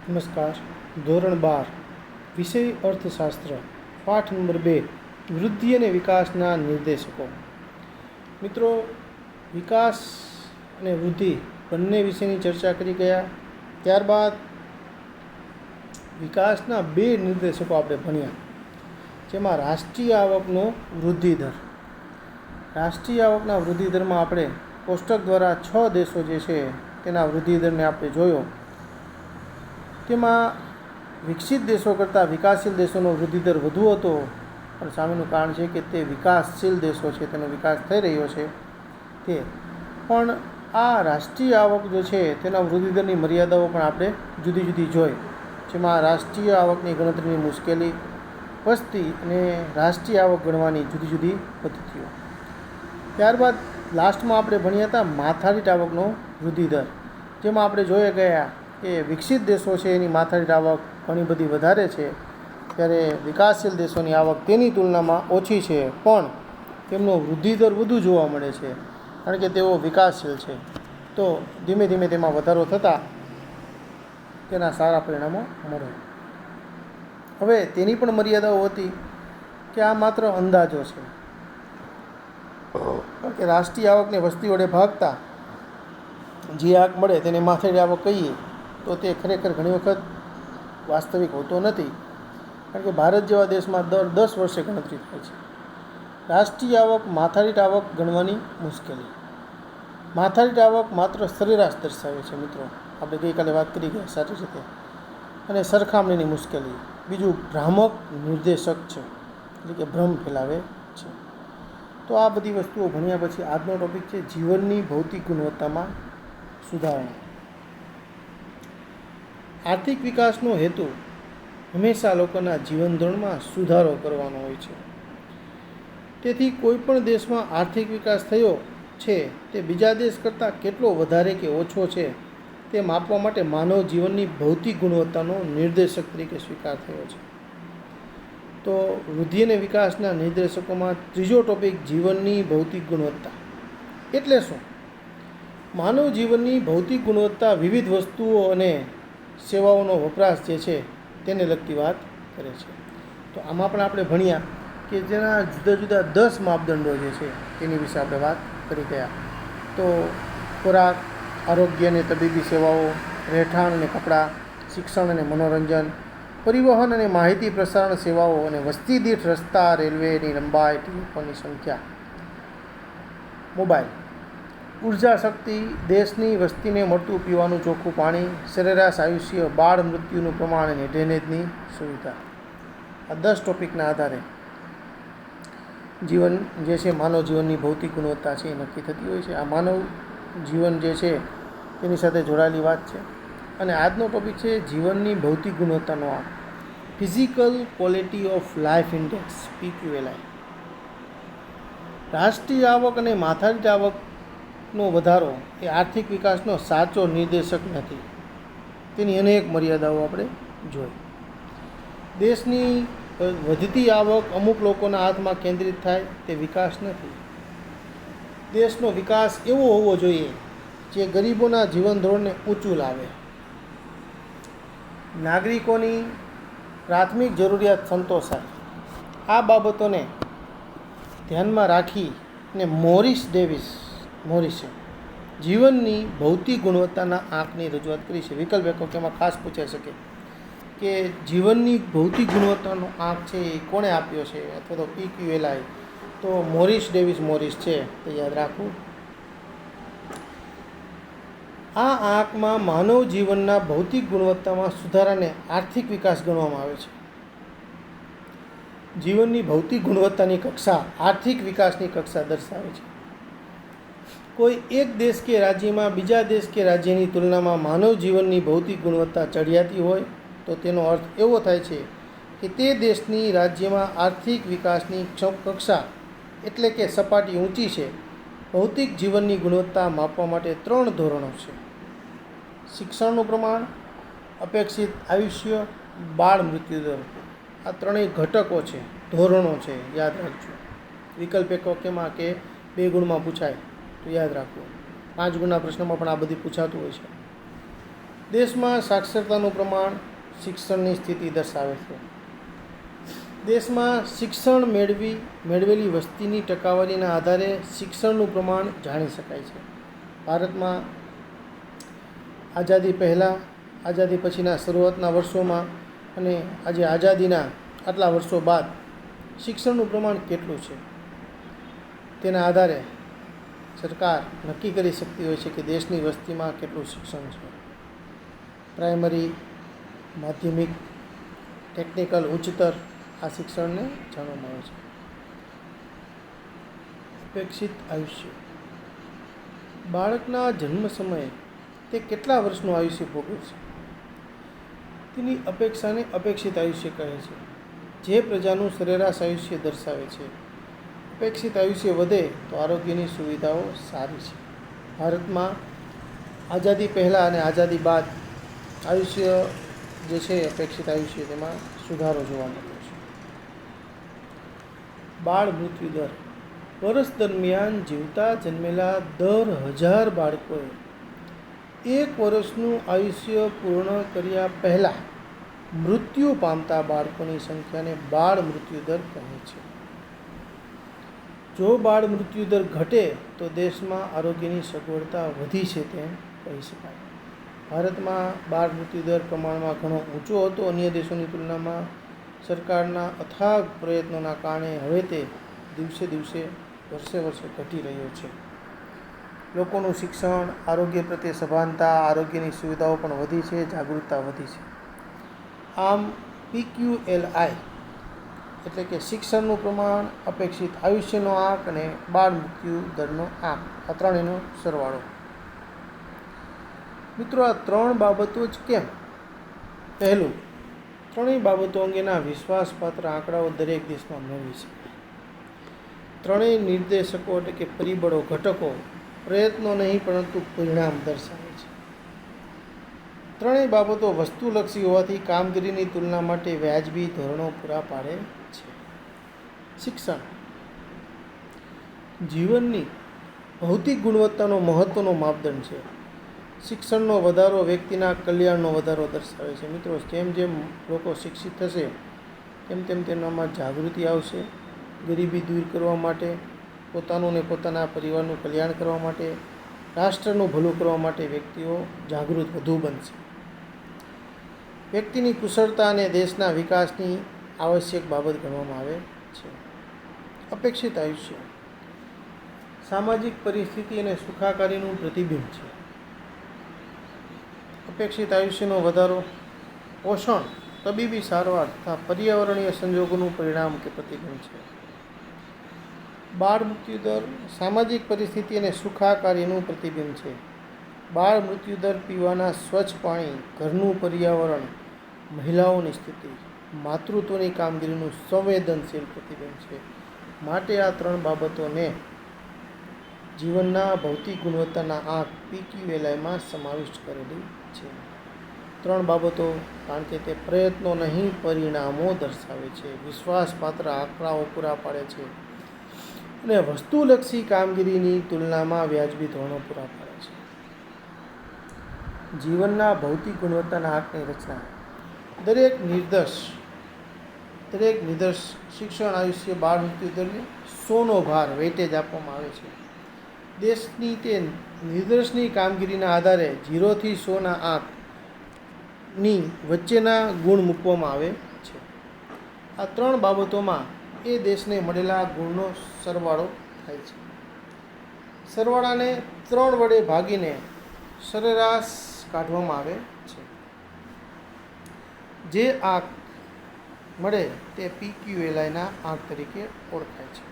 નમસ્કાર. ધોરણ 12 વિષય અર્થશાસ્ત્ર, પાઠ નંબર 2, વૃદ્ધિ અને વિકાસના નિર્દેશકો. મિત્રો, વિકાસ અને વૃદ્ધિ બંને વિશેની ચર્ચા કરી ગયા. ત્યારબાદ વિકાસના 2 નિર્દેશકો આપણે ભણ્યા, જેમાં રાષ્ટ્રીય આવકનો વૃદ્ધિદર. રાષ્ટ્રીય આવકના વૃદ્ધિદરમાં આપણે કોષ્ટક દ્વારા 6 દેશો જે છે તેના વૃદ્ધિદરને આપણે જોયો. તેમાં વિકસિત દેશો કરતાં વિકાસશીલ દેશોનો વૃદ્ધિદર વધુ હતો, પણ સામેનું કારણ છે કે તે વિકાસશીલ દેશો છે, તેનો વિકાસ થઈ રહ્યો છે. પણ આ રાષ્ટ્રીય આવક જો છે તેના વૃદ્ધિદરની મર્યાદાઓ પણ આપણે જુદી જુદી જોઈ, જેમાં રાષ્ટ્રીય આવકની ગણતરીની મુશ્કેલી, વસ્તી અને રાષ્ટ્રીય આવક ગણવાની જુદી જુદી પદ્ધતિઓ. ત્યારબાદ લાસ્ટમાં આપણે ભણ્યા હતા માથાદીઠ આવકનો વૃદ્ધિદર, જેમાં આપણે જોઈ ગયા કે વિકસિત દેશો છે એની માથાદીઠ આવક ઘણી બધી વધારે છે, ત્યારે વિકાસશીલ દેશોની આવક તેની તુલનામાં ઓછી છે, પણ તેમનો વૃદ્ધિદર વધુ જોવા મળે છે કારણ કે તેઓ વિકાસશીલ છે. તો ધીમે ધીમે તેમાં વધારો થતાં તેના સારા પરિણામો મળે. હવે તેની પણ મર્યાદાઓ હતી કે આ માત્ર અંદાજો છે, કારણ કે રાષ્ટ્રીય આવકને વસ્તી વડે ભાગતા જે આંક મળે તેને માથાદીઠ આવક કહીએ તો તે ખરેખર ઘણી વખત વાસ્તવિક હોતો નથી, કારણ કે ભારત જેવા દેશમાં દર 10 વર્ષે ગણતરી થાય છે. રાષ્ટ્રીય આવક માથાદીઠ આવક ગણવાની મુશ્કેલી. માથાદીઠ આવક માત્ર સરેરાશ દર્શાવે છે મિત્રો, આપણે ગઈકાલે વાત કરી ગયા સારી રીતે. અને સરખામણીની મુશ્કેલી. બીજું ભ્રામક નિર્દેશક છે, એટલે કે ભ્રમ ફેલાવે છે. તો આ બધી વસ્તુઓ ભણ્યા પછી આજનો ટૉપિક છે જીવનની ભૌતિક ગુણવત્તામાં સુધારણા. આર્થિક વિકાસનો હેતુ હંમેશા લોકોના જીવન ધોરણમાં સુધારો કરવાનો હોય છે. તેથી કોઈપણ દેશમાં આર્થિક વિકાસ થયો છે તે બીજા દેશ કરતાં કેટલો વધારે કે ઓછો છે તે માપવા માટે માનવ જીવનની ભૌતિક ગુણવત્તાનો નિર્દેશક તરીકે સ્વીકાર થયો છે. તો વૃદ્ધિ અને વિકાસના નિર્દેશકોમાં ત્રીજો ટૉપિક જીવનની ભૌતિક ગુણવત્તા. એટલે શું? માનવ જીવનની ભૌતિક ગુણવત્તા વિવિધ વસ્તુઓ અને સેવાઓનો વપરાશ જે છે તેને લગતી વાત કરે છે. તો આમાં પણ આપણે ભણ્યા કે જેના જુદા જુદા 10 માપદંડો જે છે તેની વિશે આપણે વાત કરી ગયા. તો ખોરાક, આરોગ્ય અને તબીબી સેવાઓ, રહેઠાણ અને કપડાં, શિક્ષણ અને મનોરંજન, પરિવહન અને માહિતી પ્રસારણ સેવાઓ, અને વસ્તી દીઠ રસ્તા, રેલવેની લંબાઈ, ટેલિફોનની સંખ્યા, મોબાઈલ, ઉર્જા શક્તિ, દેશની વસ્તીને મળતું પીવાનું ચોખ્ખું પાણી, સરેરાશ આયુષ્ય, બાળ મૃત્યુનું પ્રમાણ અને ડ્રેનેજની સુવિધા. આ 10 ટૉપિકના આધારે જીવન જે છે માનવ જીવનની ભૌતિક ગુણવત્તા છે એ નક્કી થતી હોય છે. આ માનવ જીવન જે છે તેની સાથે જોડાયેલી વાત છે. અને આજનો ટૉપિક છે જીવનની ભૌતિક ગુણવત્તાનો આંક, physical quality of life index, PQLI. રાષ્ટ્રીય આવક અને માથાદીઠ આવકનો વધારો એ આર્થિક વિકાસનો સાચો નિર્દેશક નથી. તેની અનેક મર્યાદાઓ આપણે જોઈ. દેશની વધતી આવક અમુક લોકોના હાથમાં કેન્દ્રિત થાય તે વિકાસ નથી. દેશનો વિકાસ એવો હોવો જોઈએ જે ગરીબોના જીવન ધોરણને ઊંચું લાવે, નાગરિકોની પ્રાથમિક જરૂરિયાત સંતોષાય. આ બાબતોને ધ્યાનમાં રાખીને મોરિસે જીવનની ભૌતિક ગુણવત્તાના આંકની રજૂઆત કરી છે. વિકલ્પ એકમાં ખાસ પૂછાઈ શકે કે જીવનની ભૌતિક ગુણવત્તાનો આંક છે એ કોણે આપ્યો છે, અથવા તો PQLI, તો મોરિસ છે, તે યાદ રાખવું. આ આંકમાં માનવ જીવનના ભૌતિક ગુણવત્તામાં સુધારાને આર્થિક વિકાસ ગણવામાં આવે છે. જીવનની ભૌતિક ગુણવત્તાની કક્ષા આર્થિક વિકાસની કક્ષા દર્શાવે છે. કોઈ એક દેશ કે રાજ્યમાં બીજા દેશ કે રાજ્યની તુલનામાં માનવ જીવનની ભૌતિક ગુણવત્તા ચઢિયાતી હોય તો તેનો અર્થ એવો થાય છે કે તે દેશની રાજ્યમાં આર્થિક વિકાસની કક્ષા એટલે કે સપાટી ઊંચી છે. ભૌતિક જીવનની ગુણવત્તા માપવા માટે 3 ધોરણો છે: શિક્ષણનું પ્રમાણ, અપેક્ષિત આયુષ્ય, બાળ મૃત્યુદર. આ 3 ઘટકો છે, ધોરણો છે, યાદ રાખજો. વિકલ્પ એકમાં કે 2 ગુણમાં પૂછાય તો યાદ રાખવું. 5 ગુણના પ્રશ્નમાં પણ આ બધી પૂછાતું હોય છે. દેશમાં સાક્ષરતાનું પ્રમાણ શિક્ષણની સ્થિતિ દર્શાવે છે. દેશમાં શિક્ષણ મેળવેલી વસ્તીની ટકાવારીના આધારે શિક્ષણનું પ્રમાણ જાણી શકાય છે. ભારતમાં આઝાદી પહેલાં, આઝાદી પછીના શરૂઆતના વર્ષોમાં અને આજે આઝાદીના આટલા વર્ષો બાદ શિક્ષણનું પ્રમાણ કેટલું છે તેના આધારે સરકાર નક્કી કરી શકતી હોય છે કે દેશની વસ્તીમાં કેટલું શિક્ષણ છે. પ્રાઇમરી, માધ્યમિક, ટેકનિકલ, ઉચ્ચતર આ શિક્ષણને જાણવામાં આવે છે. અપેક્ષિત આયુષ્ય. બાળકના જન્મ સમયે તે કેટલા વર્ષનું આયુષ્ય ભોગવે છે તેની અપેક્ષાને અપેક્ષિત આયુષ્ય કહે છે, જે પ્રજાનું સરેરાશ આયુષ્ય દર્શાવે છે. અપેક્ષિત આયુષ્ય વધે તો આરોગ્યની સુવિધાઓ સારી છે. ભારતમાં આઝાદી પહેલાં અને આઝાદી બાદ આયુષ્ય જે છે અપેક્ષિત આયુષ્ય તેમાં સુધારો જોવા મળ્યો છે. બાળ મૃત્યુ દર. વર્ષ દરમિયાન જીવતા જન્મેલા 10,000 બાળકોએ 1 વર્ષનું આયુષ્ય પૂર્ણ કર્યા પહેલાં મૃત્યુ પામતા બાળકોની સંખ્યાને બાળ મૃત્યુદર કહે છે. જો બાળ મૃત્યુદર ઘટે તો દેશમાં આરોગ્યની સગવડતા વધી છે તેમ કહી શકાય. ભારતમાં બાળ મૃત્યુદર પ્રમાણમાં ઘણો ઊંચો હતો. અન્ય દેશોની તુલનામાં સરકારના અથાગ પ્રયત્નોના કારણે હવે તે દિવસે દિવસે વર્ષે ઘટી રહ્યો છે. લોકોનું શિક્ષણ, આરોગ્ય પ્રત્યે સભાનતા, આરોગ્યની સુવિધાઓ પણ વધી છે, જાગૃતતા વધી છે. આમ PQLI એટલે કે શિક્ષણનું પ્રમાણ, અપેક્ષિત આયુષ્યનો આંક અને બાળ મૃત્યુ દરનો આંક, આ ત્રણેયનો સરવાળો. મિત્રો, આ 3 બાબતો જ કેમ? પહેલું, ત્રણેય બાબતો અંગેના વિશ્વાસપાત્ર આંકડાઓ દરેક દેશમાં મેળવી છે. ત્રણેય નિર્દેશકો એટલે કે પરિબળો, ઘટકો પ્રયત્નો નહીં પરંતુ પરિણામ દર્શાવે છે. ત્રણેય બાબતો વસ્તુલક્ષી હોવાથી કામગીરીની તુલના માટે વ્યાજબી ધોરણો પૂરા પાડે છે. શિક્ષણ જીવનની ભૌતિક ગુણવત્તાનો મહત્ત્વનો માપદંડ છે. શિક્ષણનો વધારો વ્યક્તિના કલ્યાણનો વધારો દર્શાવે છે. મિત્રો, જેમ જેમ લોકો શિક્ષિત થશે તેમ તેમ તેમનામાં જાગૃતિ આવશે. ગરીબી દૂર કરવા માટે, પોતાનું અને પોતાના પરિવારનું કલ્યાણ કરવા માટે, રાષ્ટ્રનું ભલું કરવા માટે વ્યક્તિઓ જાગૃત વધુ બનશે. વ્યક્તિની કુશળતા અને દેશના વિકાસની આવશ્યક બાબત ગણવામાં આવે છે. અપેક્ષિત આયુષ્ય સામાજિક પરિસ્થિતિ અને સુખાકારીનું પ્રતિબિંબ છે. અપેક્ષિત આયુષ્યનો વધારો પોષણ, તબીબી સારવાર તથા પર્યાવરણીય સંજોગોનું પરિણામ કે પ્રતિબિંબ છે. બાળ મૃત્યુદર સામાજિક પરિસ્થિતિ અને સુખાકારીનું પ્રતિબિંબ છે. બાળ મૃત્યુદર પીવાના સ્વચ્છ પાણી, ઘરનું પર્યાવરણ, મહિલાઓની સ્થિતિ, માતૃત્વની કામગીરીનું સંવેદનશીલ પ્રતિબિંબ છે. માટે આ 3 બાબતોને જીવનના ભૌતિક ગુણવત્તાના આંક PQLIમાં સમાવિષ્ટ કરેલી છે. 3 બાબતો કારણ કે તે પ્રયત્નો નહીં પરિણામો દર્શાવે છે, વિશ્વાસપાત્ર આંકડાઓ પૂરા પાડે છે અને વસ્તુલક્ષી કામગીરીની તુલનામાં વ્યાજબી ધોરણો પૂરા પાડે છે. જીવનના ભૌતિક ગુણવત્તાના આંકની રચના. દરેક નિર્દેશ શિક્ષણ, આયુષ્ય, બાળ મૃત્યુદરને 100નો ભાર વેઇટેજ આપવામાં આવે છે. દેશની તે નિર્દેશની કામગીરીના આધારે 0 થી 100ના આંકની વચ્ચેના ગુણ મૂકવામાં આવે છે. આ 3 બાબતોમાં એ દેશને મળેલા ગુણનો સરવાળો થાય છે. સરવાળાને 3 વડે ભાગીને સરેરાશ કાઢવામાં આવે છે. જે આંક મળે તે PQLIના આંક તરીકે ઓળખાય છે.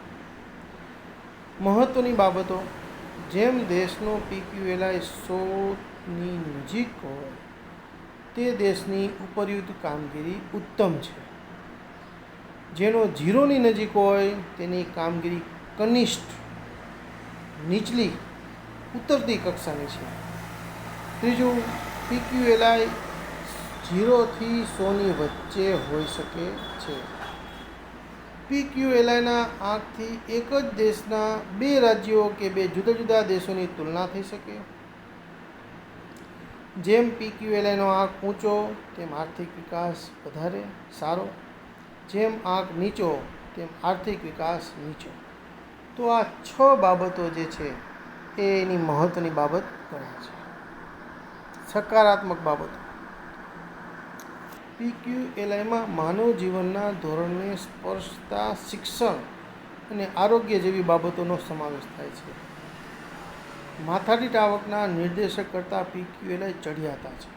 મહત્ત્વની બાબતો. જેમ દેશનો PQLI 100ની નજીક હોય તે દેશની ઉપરયુક્ત કામગીરી ઉત્તમ છે. જેનો 0ની નજીક હોય તેની કામગીરી કનિષ્ઠ, નીચલી, ઉતરતી કક્ષાની છે. ત્રીજું, PQLI 0 થી 100ની વચ્ચે હોઈ શકે છે. PQLIના આંકથી એક જ દેશના 2 રાજ્યો કે 2 જુદા જુદા દેશોની તુલના થઈ શકે. જેમ PQLIનો આંક ઊંચો તેમ આર્થિક વિકાસ વધારે સારો, જેમ આંક નીચો તેમ આર્થિક વિકાસ નીચો. તો આ 6 બાબતો જે છે એ એની મહત્ત્વની બાબત ગણાય છે, સકારાત્મક બાબતો. PQLIમાં માનવ જીવનના ધોરણને સ્પર્શતા શિક્ષણ અને આરોગ્ય જેવી બાબતોનો સમાવેશ થાય છે. માથાદીઠ આવકના નિર્દેશક કરતાં PQLI ચઢિયાતા છે.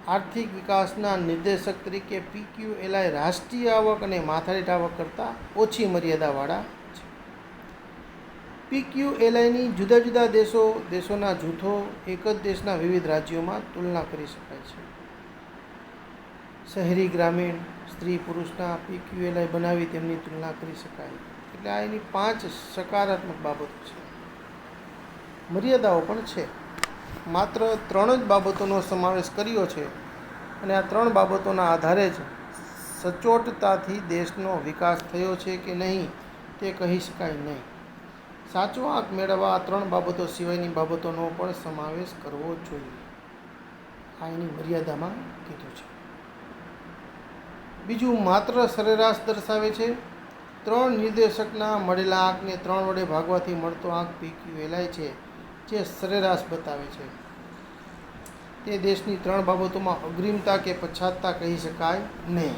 આર્થિક વિકાસના નિર્દેશક તરીકે PQLI રાષ્ટ્રીય આવક અને માથાદીઠ આવક કરતાં ઓછી મર્યાદાવાળા છે. PQLIની જુદા જુદા દેશોના જૂથો એક જ દેશના વિવિધ રાજ્યોમાં તુલના કરી શકાય છે. શહેરી ગ્રામીણ સ્ત્રી પુરુષના PQLI બનાવી તેમની તુલના કરી શકાય. એટલે આ એની 5 સકારાત્મક બાબતો છે. મર્યાદાઓ પણ છે. માત્ર 3 જ બાબતોનો સમાવેશ કર્યો છે અને આ 3 બાબતોના આધારે જ સચોટતાથી દેશનો વિકાસ થયો છે કે નહીં તે કહી શકાય નહીં. સાચો આંક મેળવવા આ 3 બાબતો સિવાયની બાબતોનો પણ સમાવેશ કરવો જોઈએ. આ એની મર્યાદામાં કીધું છે. બીજું, માત્ર સરેરાશ દર્શાવે છે. 3 નિર્દેશકના મળેલા આંકને 3 વડે ભાગવાથી મળતો આંક PQLI છે, જે સરેરાશ બતાવે છે. તે દેશની 3 બાબતોમાં અગ્રીમતા કે પછાતતા કહી શકાય નહીં.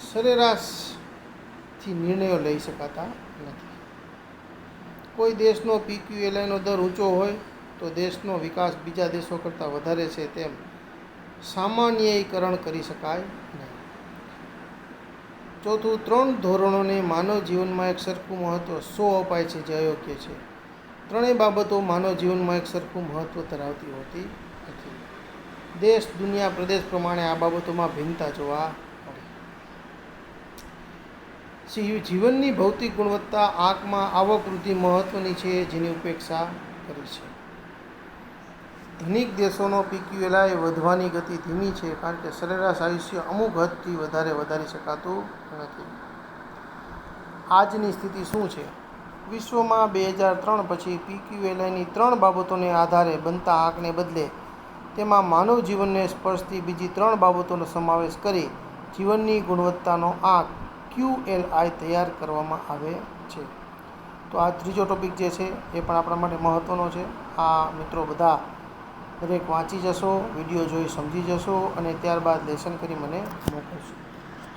સરેરાશથી નિર્ણયો લઈ શકાતા નથી. કોઈ દેશનો PQLIનો દર ઊંચો હોય તો દેશનો વિકાસ બીજા દેશો કરતાં વધારે છે તેમ સામાન્યીકરણ કરી શકાય નહીં. ચોથું, 3 ધોરણોને માનવ જીવનમાં એક સરખું મહત્ત્વ શો અપાય છે જે અયોગ્ય છે. 3 બાબતો માનવ જીવનમાં એક સરખું મહત્ત્વ ધરાવતી હોતી નથી. દેશ, દુનિયા, પ્રદેશ પ્રમાણે આ બાબતોમાં ભિન્નતા જોવા મળે. જીવનની ભૌતિક ગુણવત્તા આંકમાં આવક વૃદ્ધિ મહત્ત્વની છે જેની ઉપેક્ષા કરી છે. ધનિક દેશોનો PQLI વધવાની ગતિ ધીમી છે કારણ કે સરેરાશ આયુષ્ય અમુક હદથી વધારે વધારી શકાતું નથી. આજની સ્થિતિ શું છે? વિશ્વમાં 2003 પછી PQLIની 3 બાબતોને આધારે બનતા આંકને બદલે તેમાં માનવ જીવનને સ્પર્શતી બીજી 3 બાબતોનો સમાવેશ કરી જીવનની ગુણવત્તાનો આંક QLI તૈયાર કરવામાં આવે છે. તો આ ત્રીજો ટૉપિક જે છે એ પણ આપણા માટે મહત્ત્વનો છે. આ મિત્રો બધા દરેક વાંચી જશો, વિડીયો જોઈ સમજી જશો અને ત્યારબાદ લેસન કરી મને મોકલશો.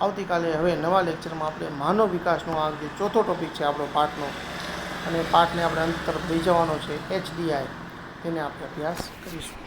આવતીકાલે હવે નવા લેક્ચરમાં આપણે માનવ વિકાસનો આંક જે ચોથો ટૉપિક છે આપણો પાઠનો, અને પાઠને આપણે અંત તરફ લઈ જવાનો છે HDI, તેને આપણે અભ્યાસ કરીશું.